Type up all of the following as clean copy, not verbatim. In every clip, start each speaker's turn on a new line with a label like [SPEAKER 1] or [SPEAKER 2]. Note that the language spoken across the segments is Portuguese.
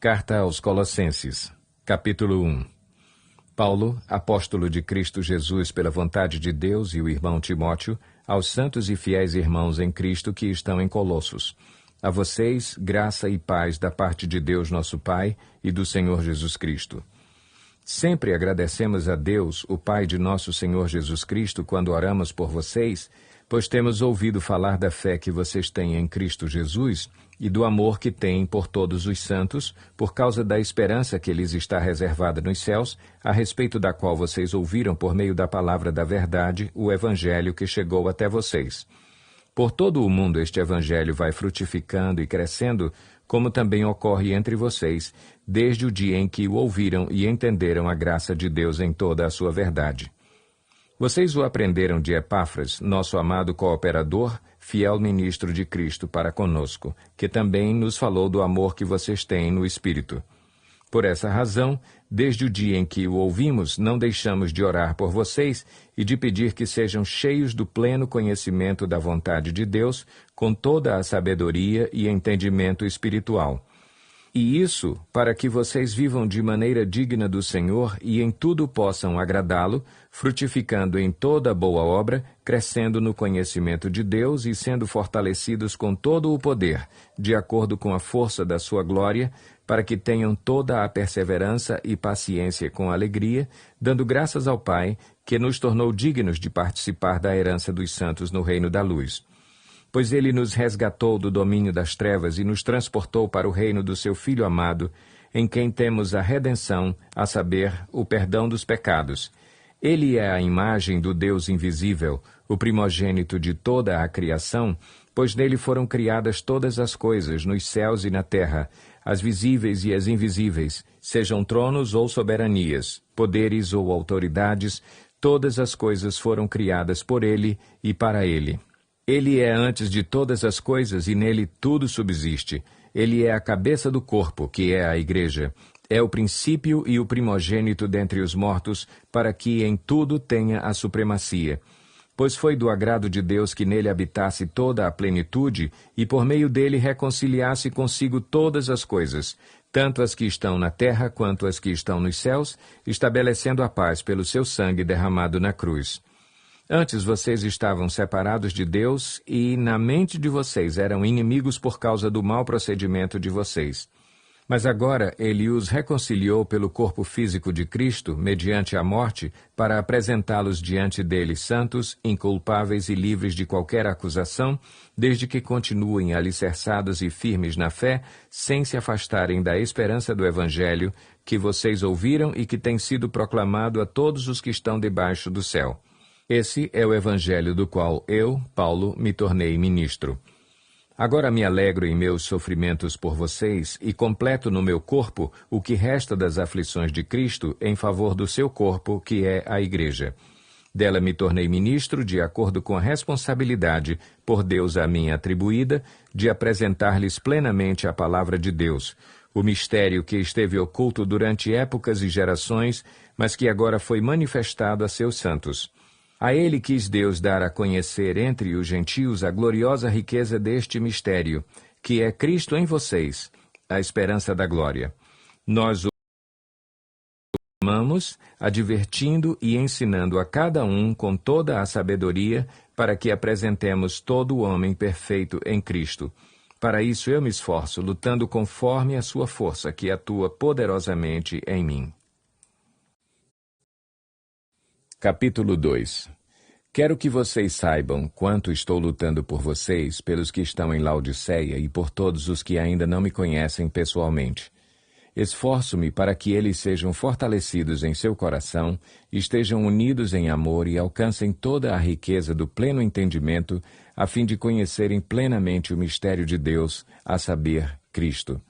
[SPEAKER 1] Carta aos Colossenses, capítulo 1. Paulo, apóstolo de Cristo Jesus pela vontade de Deus, e o irmão Timóteo, aos santos e fiéis irmãos em Cristo que estão em Colossos. A vocês, graça e paz da parte de Deus nosso Pai e do Senhor Jesus Cristo. Sempre agradecemos a Deus, o Pai de nosso Senhor Jesus Cristo, quando oramos por vocês, pois temos ouvido falar da fé que vocês têm em Cristo Jesus e do amor que têm por todos os santos, por causa da esperança que lhes está reservada nos céus, a respeito da qual vocês ouviram por meio da palavra da verdade, o Evangelho que chegou até vocês. Por todo o mundo este Evangelho vai frutificando e crescendo, como também ocorre entre vocês, desde o dia em que o ouviram e entenderam a graça de Deus em toda a sua verdade. Vocês o aprenderam de Epáfras, nosso amado cooperador, fiel ministro de Cristo para conosco, que também nos falou do amor que vocês têm no Espírito. Por essa razão, desde o dia em que o ouvimos, não deixamos de orar por vocês e de pedir que sejam cheios do pleno conhecimento da vontade de Deus, com toda a sabedoria e entendimento espiritual. E isso para que vocês vivam de maneira digna do Senhor e em tudo possam agradá-lo, frutificando em toda boa obra, crescendo no conhecimento de Deus e sendo fortalecidos com todo o poder, de acordo com a força da sua glória, para que tenham toda a perseverança e paciência com alegria, dando graças ao Pai, que nos tornou dignos de participar da herança dos santos no reino da luz. Pois ele nos resgatou do domínio das trevas e nos transportou para o reino do seu Filho amado, em quem temos a redenção, a saber, o perdão dos pecados. Ele é a imagem do Deus invisível, o primogênito de toda a criação, pois nele foram criadas todas as coisas, nos céus e na terra, as visíveis e as invisíveis, sejam tronos ou soberanias, poderes ou autoridades, todas as coisas foram criadas por ele e para ele. Ele é antes de todas as coisas e nele tudo subsiste. Ele é a cabeça do corpo, que é a Igreja. É o princípio e o primogênito dentre os mortos, para que em tudo tenha a supremacia. Pois foi do agrado de Deus que nele habitasse toda a plenitude e por meio dele reconciliasse consigo todas as coisas, tanto as que estão na terra quanto as que estão nos céus, estabelecendo a paz pelo seu sangue derramado na cruz. Antes vocês estavam separados de Deus e, na mente de vocês, eram inimigos por causa do mau procedimento de vocês. Mas agora ele os reconciliou pelo corpo físico de Cristo, mediante a morte, para apresentá-los diante dele santos, inculpáveis e livres de qualquer acusação, desde que continuem alicerçados e firmes na fé, sem se afastarem da esperança do Evangelho, que vocês ouviram e que tem sido proclamado a todos os que estão debaixo do céu. Esse é o Evangelho do qual eu, Paulo, me tornei ministro. Agora me alegro em meus sofrimentos por vocês e completo no meu corpo o que resta das aflições de Cristo em favor do seu corpo, que é a Igreja. Dela me tornei ministro de acordo com a responsabilidade, por Deus a mim atribuída, de apresentar-lhes plenamente a palavra de Deus, o mistério que esteve oculto durante épocas e gerações, mas que agora foi manifestado a seus santos. A ele quis Deus dar a conhecer entre os gentios a gloriosa riqueza deste mistério, que é Cristo em vocês, a esperança da glória. Nós o amamos, advertindo e ensinando a cada um com toda a sabedoria, para que apresentemos todo o homem perfeito em Cristo. Para isso eu me esforço, lutando conforme a sua força, que atua poderosamente em mim. Capítulo 2. Quero que vocês saibam quanto estou lutando por vocês, pelos que estão em Laodiceia e por todos os que ainda não me conhecem pessoalmente. Esforço-me para que eles sejam fortalecidos em seu coração, estejam unidos em amor e alcancem toda a riqueza do pleno entendimento, a fim de conhecerem plenamente o mistério de Deus, a saber, Cristo.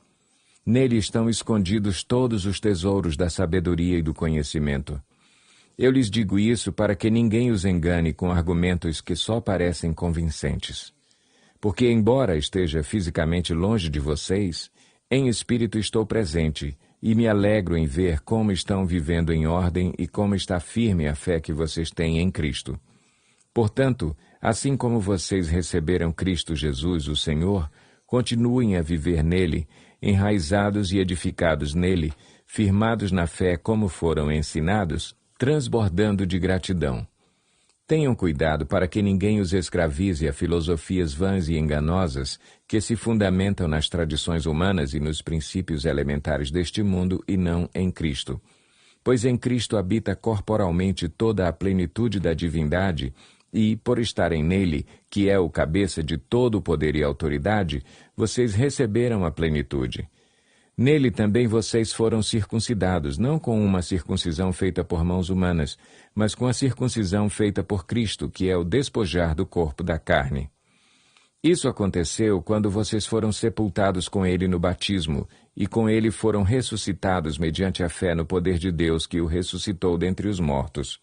[SPEAKER 1] Nele estão escondidos todos os tesouros da sabedoria e do conhecimento. Eu lhes digo isso para que ninguém os engane com argumentos que só parecem convincentes. Porque, embora esteja fisicamente longe de vocês, em espírito estou presente e me alegro em ver como estão vivendo em ordem e como está firme a fé que vocês têm em Cristo. Portanto, assim como vocês receberam Cristo Jesus, o Senhor, continuem a viver nele, enraizados e edificados nele, firmados na fé como foram ensinados, transbordando de gratidão. Tenham cuidado para que ninguém os escravize a filosofias vãs e enganosas que se fundamentam nas tradições humanas e nos princípios elementares deste mundo e não em Cristo. Pois em Cristo habita corporalmente toda a plenitude da divindade e, por estarem nele, que é o cabeça de todo o poder e autoridade, vocês receberam a plenitude. Nele também vocês foram circuncidados, não com uma circuncisão feita por mãos humanas, mas com a circuncisão feita por Cristo, que é o despojar do corpo da carne. Isso aconteceu quando vocês foram sepultados com ele no batismo, e com ele foram ressuscitados mediante a fé no poder de Deus que o ressuscitou dentre os mortos.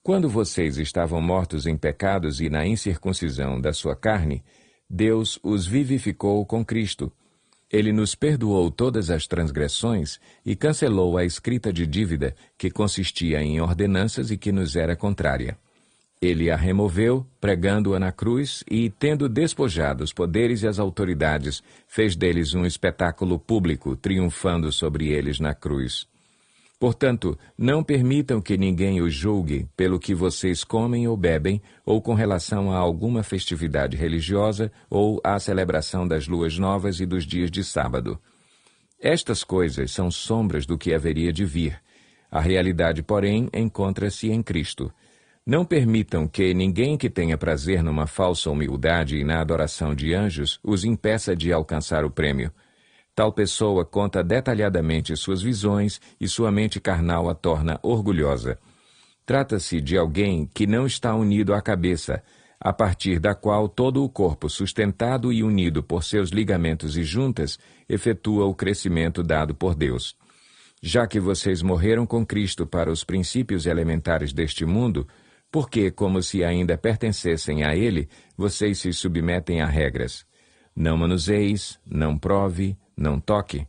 [SPEAKER 1] Quando vocês estavam mortos em pecados e na incircuncisão da sua carne, Deus os vivificou com Cristo. Ele nos perdoou todas as transgressões e cancelou a escrita de dívida que consistia em ordenanças e que nos era contrária. Ele a removeu, pregando-a na cruz e, tendo despojado os poderes e as autoridades, fez deles um espetáculo público, triunfando sobre eles na cruz. Portanto, não permitam que ninguém os julgue pelo que vocês comem ou bebem, ou com relação a alguma festividade religiosa, ou à celebração das luas novas e dos dias de sábado. Estas coisas são sombras do que haveria de vir. A realidade, porém, encontra-se em Cristo. Não permitam que ninguém que tenha prazer numa falsa humildade e na adoração de anjos os impeça de alcançar o prêmio. Tal pessoa conta detalhadamente suas visões e sua mente carnal a torna orgulhosa. Trata-se de alguém que não está unido à cabeça, a partir da qual todo o corpo, sustentado e unido por seus ligamentos e juntas, efetua o crescimento dado por Deus. Já que vocês morreram com Cristo para os princípios elementares deste mundo, porque, como se ainda pertencessem a ele, vocês se submetem a regras. Não manuseis, não prove, não toque.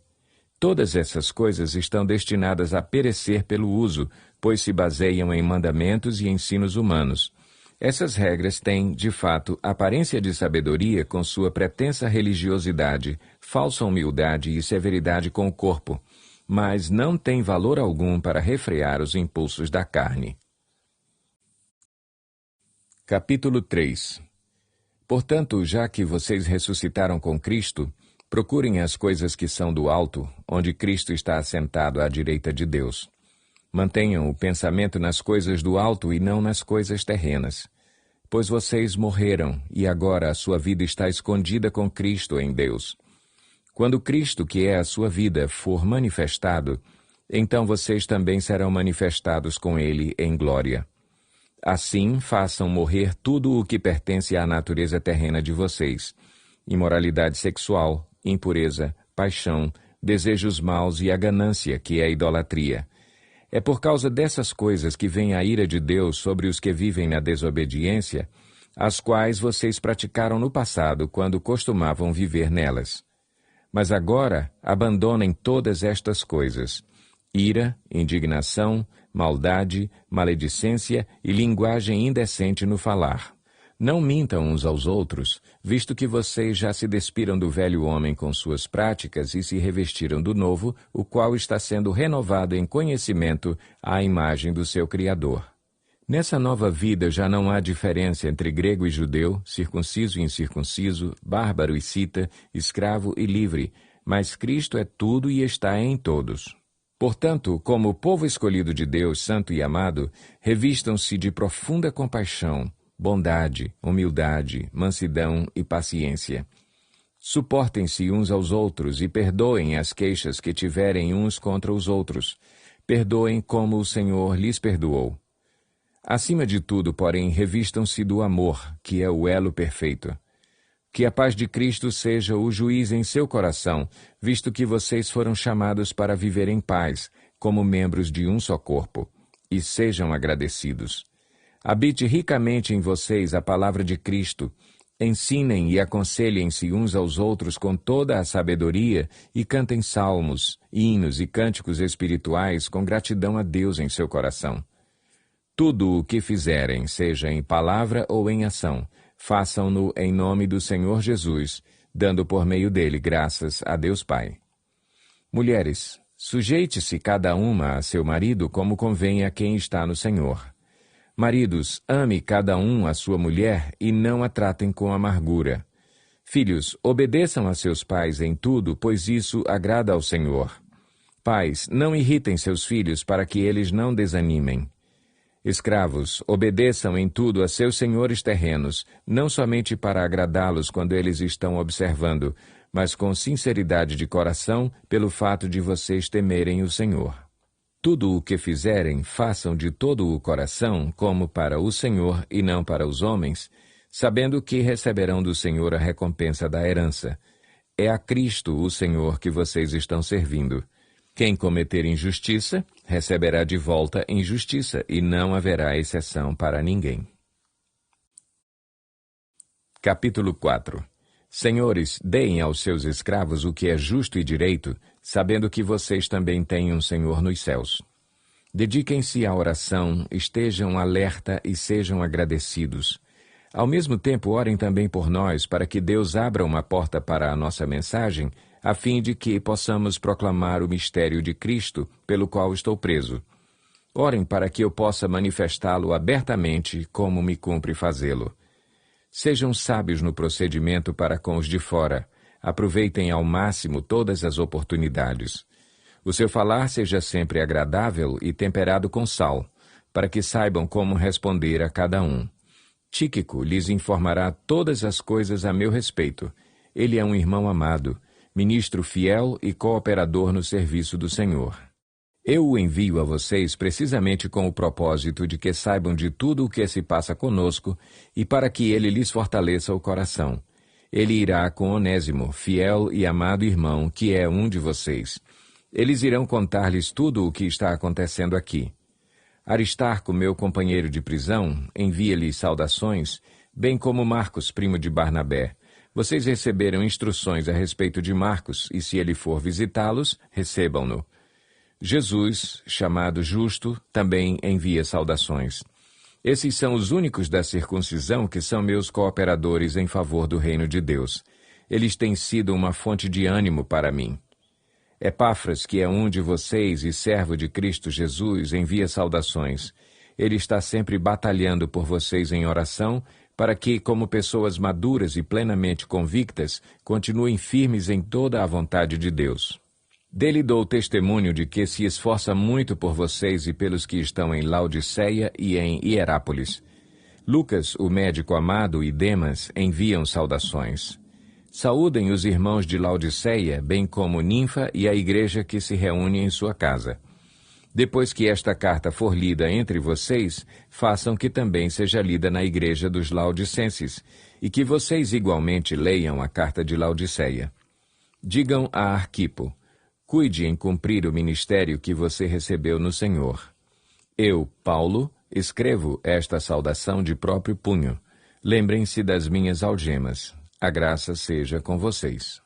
[SPEAKER 1] Todas essas coisas estão destinadas a perecer pelo uso, pois se baseiam em mandamentos e ensinos humanos. Essas regras têm, de fato, aparência de sabedoria com sua pretensa religiosidade, falsa humildade e severidade com o corpo, mas não têm valor algum para refrear os impulsos da carne. Capítulo 3. Portanto, já que vocês ressuscitaram com Cristo, procurem as coisas que são do alto, onde Cristo está assentado à direita de Deus. Mantenham o pensamento nas coisas do alto e não nas coisas terrenas. Pois vocês morreram, e agora a sua vida está escondida com Cristo em Deus. Quando Cristo, que é a sua vida, for manifestado, então vocês também serão manifestados com Ele em glória. Assim, façam morrer tudo o que pertence à natureza terrena de vocês: imoralidade sexual, impureza, paixão, desejos maus e a ganância, que é a idolatria. É por causa dessas coisas que vem a ira de Deus sobre os que vivem na desobediência, as quais vocês praticaram no passado quando costumavam viver nelas. Mas agora abandonem todas estas coisas: ira, indignação, maldade, maledicência e linguagem indecente no falar. Não mintam uns aos outros, visto que vocês já se despiram do velho homem com suas práticas e se revestiram do novo, o qual está sendo renovado em conhecimento à imagem do seu Criador. Nessa nova vida já não há diferença entre grego e judeu, circunciso e incircunciso, bárbaro e cita, escravo e livre, mas Cristo é tudo e está em todos. Portanto, como povo escolhido de Deus, santo e amado, revistam-se de profunda compaixão, bondade, humildade, mansidão e paciência. Suportem-se uns aos outros e perdoem as queixas que tiverem uns contra os outros. Perdoem como o Senhor lhes perdoou. Acima de tudo, porém, revistam-se do amor, que é o elo perfeito. Que a paz de Cristo seja o juiz em seu coração, visto que vocês foram chamados para viver em paz, como membros de um só corpo, e sejam agradecidos. Habite ricamente em vocês a palavra de Cristo. Ensinem e aconselhem-se uns aos outros com toda a sabedoria e cantem salmos, hinos e cânticos espirituais com gratidão a Deus em seu coração. Tudo o que fizerem, seja em palavra ou em ação, façam-no em nome do Senhor Jesus, dando por meio dele graças a Deus Pai. Mulheres, sujeite-se cada uma a seu marido como convém a quem está no Senhor. Maridos, ame cada um a sua mulher e não a tratem com amargura. Filhos, obedeçam a seus pais em tudo, pois isso agrada ao Senhor. Pais, não irritem seus filhos para que eles não desanimem. Escravos, obedeçam em tudo a seus senhores terrenos, não somente para agradá-los quando eles estão observando, mas com sinceridade de coração, pelo fato de vocês temerem o Senhor. Tudo o que fizerem, façam de todo o coração, como para o Senhor e não para os homens, sabendo que receberão do Senhor a recompensa da herança. É a Cristo, o Senhor, que vocês estão servindo. Quem cometer injustiça, receberá de volta injustiça, e não haverá exceção para ninguém. Capítulo 4. Senhores, deem aos seus escravos o que é justo e direito, sabendo que vocês também têm um Senhor nos céus. Dediquem-se à oração, estejam alerta e sejam agradecidos. Ao mesmo tempo, orem também por nós, para que Deus abra uma porta para a nossa mensagem, a fim de que possamos proclamar o mistério de Cristo, pelo qual estou preso. Orem para que eu possa manifestá-lo abertamente, como me cumpre fazê-lo. Sejam sábios no procedimento para com os de fora. Aproveitem ao máximo todas as oportunidades. O seu falar seja sempre agradável e temperado com sal, para que saibam como responder a cada um. Tíquico lhes informará todas as coisas a meu respeito. Ele é um irmão amado, ministro fiel e cooperador no serviço do Senhor. Eu o envio a vocês precisamente com o propósito de que saibam de tudo o que se passa conosco e para que ele lhes fortaleça o coração. Ele irá com Onésimo, fiel e amado irmão, que é um de vocês. Eles irão contar-lhes tudo o que está acontecendo aqui. Aristarco, meu companheiro de prisão, envia-lhes saudações, bem como Marcos, primo de Barnabé. Vocês receberam instruções a respeito de Marcos, e se ele for visitá-los, recebam-no. Jesus, chamado Justo, também envia saudações. Esses são os únicos da circuncisão que são meus cooperadores em favor do reino de Deus. Eles têm sido uma fonte de ânimo para mim. Epáfras, que é um de vocês e servo de Cristo Jesus, envia saudações. Ele está sempre batalhando por vocês em oração, para que, como pessoas maduras e plenamente convictas, continuem firmes em toda a vontade de Deus. Dele dou testemunho de que se esforça muito por vocês e pelos que estão em Laodiceia e em Hierápolis. Lucas, o médico amado, e Demas enviam saudações. Saúdem os irmãos de Laodiceia, bem como Ninfa e a igreja que se reúne em sua casa. Depois que esta carta for lida entre vocês, façam que também seja lida na igreja dos Laodicenses, e que vocês igualmente leiam a carta de Laodiceia. Digam a Arquipo: cuide em cumprir o ministério que você recebeu no Senhor. Eu, Paulo, escrevo esta saudação de próprio punho. Lembrem-se das minhas algemas. A graça seja com vocês.